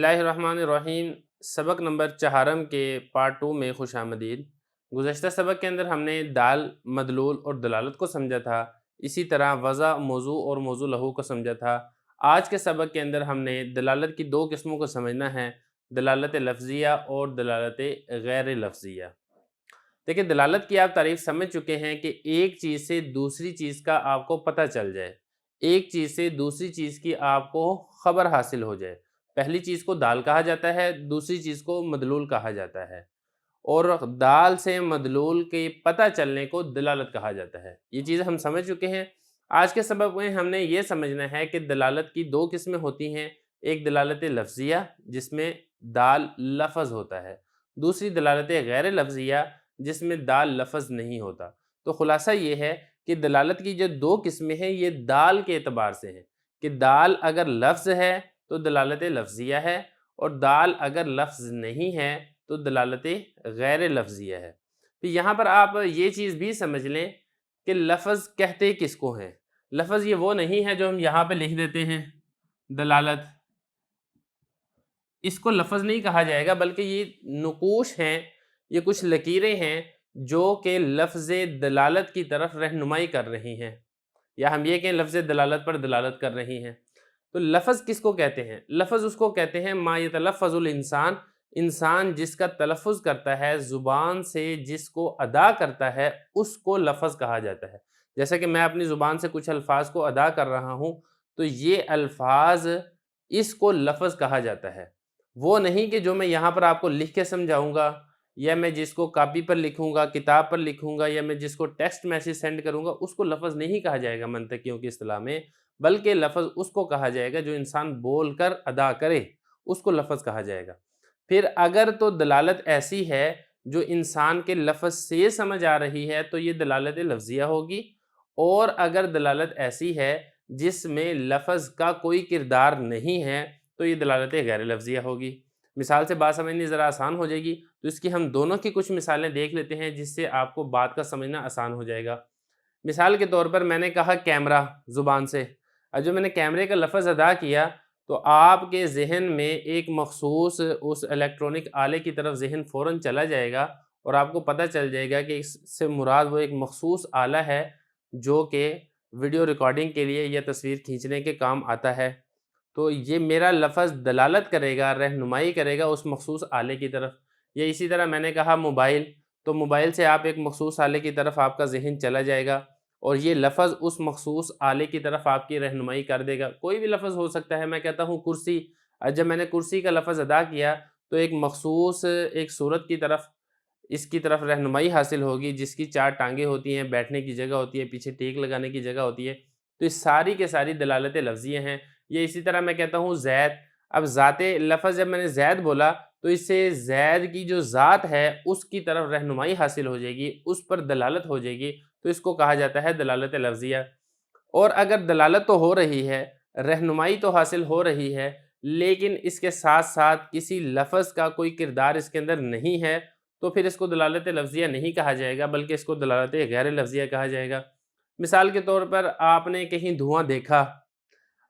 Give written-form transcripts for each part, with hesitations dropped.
اللہ الرحمن الرحیم۔ سبق نمبر 4 کے پارٹ 2 میں خوش آمدید۔ گزشتہ سبق کے اندر ہم نے دال، مدلول اور دلالت کو سمجھا تھا، اسی طرح وضع، موضوع اور موضوع لہو کو سمجھا تھا۔ آج کے سبق کے اندر ہم نے دلالت کی 2 قسموں کو سمجھنا ہے، دلالت لفظیہ اور دلالت غیر لفظیہ۔ دیکھیں، دلالت کی آپ تعریف سمجھ چکے ہیں کہ ایک چیز سے دوسری چیز کا آپ کو پتہ چل جائے، ایک چیز سے دوسری چیز کی آپ کو خبر حاصل ہو جائے۔ پہلی چیز کو دال کہا جاتا ہے، دوسری چیز کو مدلول کہا جاتا ہے، اور دال سے مدلول کے پتہ چلنے کو دلالت کہا جاتا ہے۔ یہ چیز ہم سمجھ چکے ہیں۔ آج کے سبق میں ہم نے یہ سمجھنا ہے کہ دلالت کی 2 قسمیں ہوتی ہیں، ایک دلالت لفظیہ جس میں دال لفظ ہوتا ہے، دوسری دلالت غیر لفظیہ جس میں دال لفظ نہیں ہوتا۔ تو خلاصہ یہ ہے کہ دلالت کی جو 2 قسمیں ہیں یہ دال کے اعتبار سے ہیں کہ دال اگر لفظ ہے تو دلالت لفظیہ ہے، اور دال اگر لفظ نہیں ہے تو دلالت غیر لفظیہ ہے۔ تو یہاں پر آپ یہ چیز بھی سمجھ لیں کہ لفظ کہتے کس کو ہیں۔ لفظ یہ وہ نہیں ہے جو ہم یہاں پہ لکھ دیتے ہیں دلالت، اس کو لفظ نہیں کہا جائے گا، بلکہ یہ نقوش ہیں، یہ کچھ لکیریں ہیں جو کہ لفظ دلالت کی طرف رہنمائی کر رہی ہیں، یا ہم یہ کہیں لفظ دلالت پر دلالت کر رہی ہیں۔ تو لفظ کس کو کہتے ہیں؟ لفظ اس کو کہتے ہیں ما یتلفظ الانسان، انسان جس کا تلفظ کرتا ہے، زبان سے جس کو ادا کرتا ہے، اس کو لفظ کہا جاتا ہے۔ جیسا کہ میں اپنی زبان سے کچھ الفاظ کو ادا کر رہا ہوں تو یہ الفاظ، اس کو لفظ کہا جاتا ہے۔ وہ نہیں کہ جو میں یہاں پر آپ کو لکھ کے سمجھاؤں گا، یا میں جس کو کاپی پر لکھوں گا، کتاب پر لکھوں گا، یا میں جس کو ٹیکسٹ میسیج سینڈ کروں گا، اس کو لفظ نہیں کہا جائے گا منطقیوں کی اصطلاح میں، بلکہ لفظ اس کو کہا جائے گا جو انسان بول کر ادا کرے، اس کو لفظ کہا جائے گا۔ پھر اگر تو دلالت ایسی ہے جو انسان کے لفظ سے سمجھ آ رہی ہے تو یہ دلالت لفظیہ ہوگی، اور اگر دلالت ایسی ہے جس میں لفظ کا کوئی کردار نہیں ہے تو یہ دلالت غیر لفظیہ ہوگی۔ مثال سے بات سمجھنی ذرا آسان ہو جائے گی، تو اس کی ہم دونوں کی کچھ مثالیں دیکھ لیتے ہیں جس سے آپ کو بات کا سمجھنا آسان ہو جائے گا۔ مثال کے طور پر میں نے کہا کیمرہ زبان سے، اور جو میں نے کیمرے کا لفظ ادا کیا تو آپ کے ذہن میں ایک مخصوص اس الیکٹرونک آلے کی طرف ذہن فوراً چلا جائے گا، اور آپ کو پتہ چل جائے گا کہ اس سے مراد وہ ایک مخصوص آلہ ہے جو کہ ویڈیو ریکارڈنگ کے لیے یا تصویر کھینچنے کے کام آتا ہے۔ تو یہ میرا لفظ دلالت کرے گا، رہنمائی کرے گا اس مخصوص آلے کی طرف۔ یا اسی طرح میں نے کہا موبائل، تو موبائل سے آپ ایک مخصوص آلے کی طرف آپ کا ذہن چلا جائے گا، اور یہ لفظ اس مخصوص آلے کی طرف آپ کی رہنمائی کر دے گا۔ کوئی بھی لفظ ہو سکتا ہے، میں کہتا ہوں کرسی، جب میں نے کرسی کا لفظ ادا کیا تو ایک مخصوص ایک صورت کی طرف، اس کی طرف رہنمائی حاصل ہوگی جس کی 4 ٹانگیں ہوتی ہیں، بیٹھنے کی جگہ ہوتی ہے، پیچھے ٹیک لگانے کی جگہ ہوتی ہے۔ تو یہ ساری کے ساری دلالت لفظیہ ہیں۔ یہ اسی طرح میں کہتا ہوں زید، اب ذات لفظ جب میں نے زید بولا تو اس سے زید کی جو ذات ہے اس کی طرف رہنمائی حاصل ہو جائے گی، اس پر دلالت ہو جائے گی، تو اس کو کہا جاتا ہے دلالت لفظیہ۔ اور اگر دلالت تو ہو رہی ہے، رہنمائی تو حاصل ہو رہی ہے، لیکن اس کے ساتھ ساتھ کسی لفظ کا کوئی کردار اس کے اندر نہیں ہے، تو پھر اس کو دلالت لفظیہ نہیں کہا جائے گا، بلکہ اس کو دلالت غیر لفظیہ کہا جائے گا۔ مثال کے طور پر آپ نے کہیں دھواں دیکھا،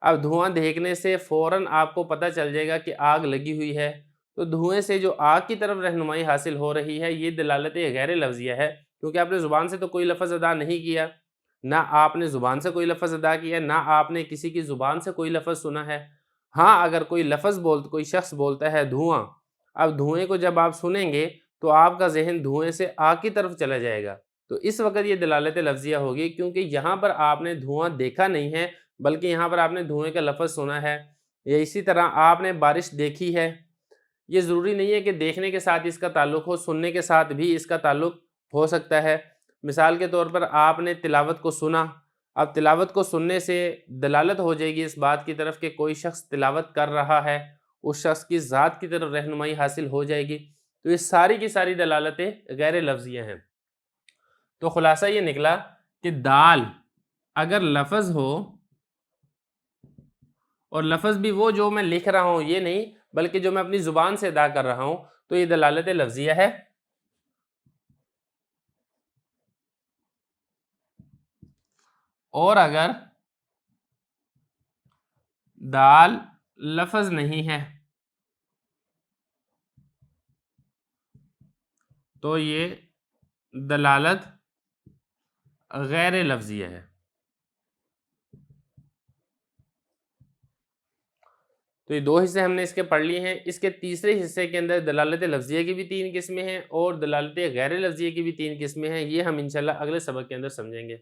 اب دھواں دیکھنے سے فوراً آپ کو پتہ چل جائے گا کہ آگ لگی ہوئی ہے، تو دھوئیں سے جو آگ کی طرف رہنمائی حاصل ہو رہی ہے یہ دلالت غیر لفظیہ ہے، کیونکہ آپ نے زبان سے تو کوئی لفظ ادا نہیں کیا، نہ آپ نے زبان سے کوئی لفظ ادا کیا، نہ آپ نے کسی کی زبان سے کوئی لفظ سنا ہے۔ ہاں، اگر کوئی لفظ کوئی شخص بولتا ہے دھواں، اب دھوئیں کو جب آپ سنیں گے تو آپ کا ذہن دھوئیں سے آگ کی طرف چلا جائے گا، تو اس وقت یہ دلالت لفظیہ ہوگی، کیونکہ یہاں پر آپ نے دھواں دیکھا نہیں ہے بلکہ یہاں پر آپ نے دھوئیں کا لفظ سنا ہے۔ یا اسی طرح آپ نے بارش دیکھی ہے، یہ ضروری نہیں ہے کہ دیکھنے کے ساتھ اس کا تعلق ہو، سننے کے ساتھ بھی اس کا تعلق ہو سکتا ہے۔ مثال کے طور پر آپ نے تلاوت کو سنا، اب تلاوت کو سننے سے دلالت ہو جائے گی اس بات کی طرف کہ کوئی شخص تلاوت کر رہا ہے، اس شخص کی ذات کی طرف رہنمائی حاصل ہو جائے گی۔ تو یہ ساری کی ساری دلالتیں غیر لفظیہ ہیں۔ تو خلاصہ یہ نکلا کہ دال اگر لفظ ہو، اور لفظ بھی وہ جو میں لکھ رہا ہوں یہ نہیں بلکہ جو میں اپنی زبان سے ادا کر رہا ہوں، تو یہ دلالت لفظیہ ہے۔ اور اگر دال لفظ نہیں ہے تو یہ دلالت غیر لفظیہ ہے۔ تو یہ 2 حصے ہم نے اس کے پڑھ لیے ہیں۔ اس کے تیسرے حصے کے اندر دلالت لفظیہ کی بھی 3 قسمیں ہیں اور دلالت غیر لفظیہ کی بھی 3 قسمیں ہیں۔ یہ ہم انشاءاللہ اگلے سبق کے اندر سمجھیں گے۔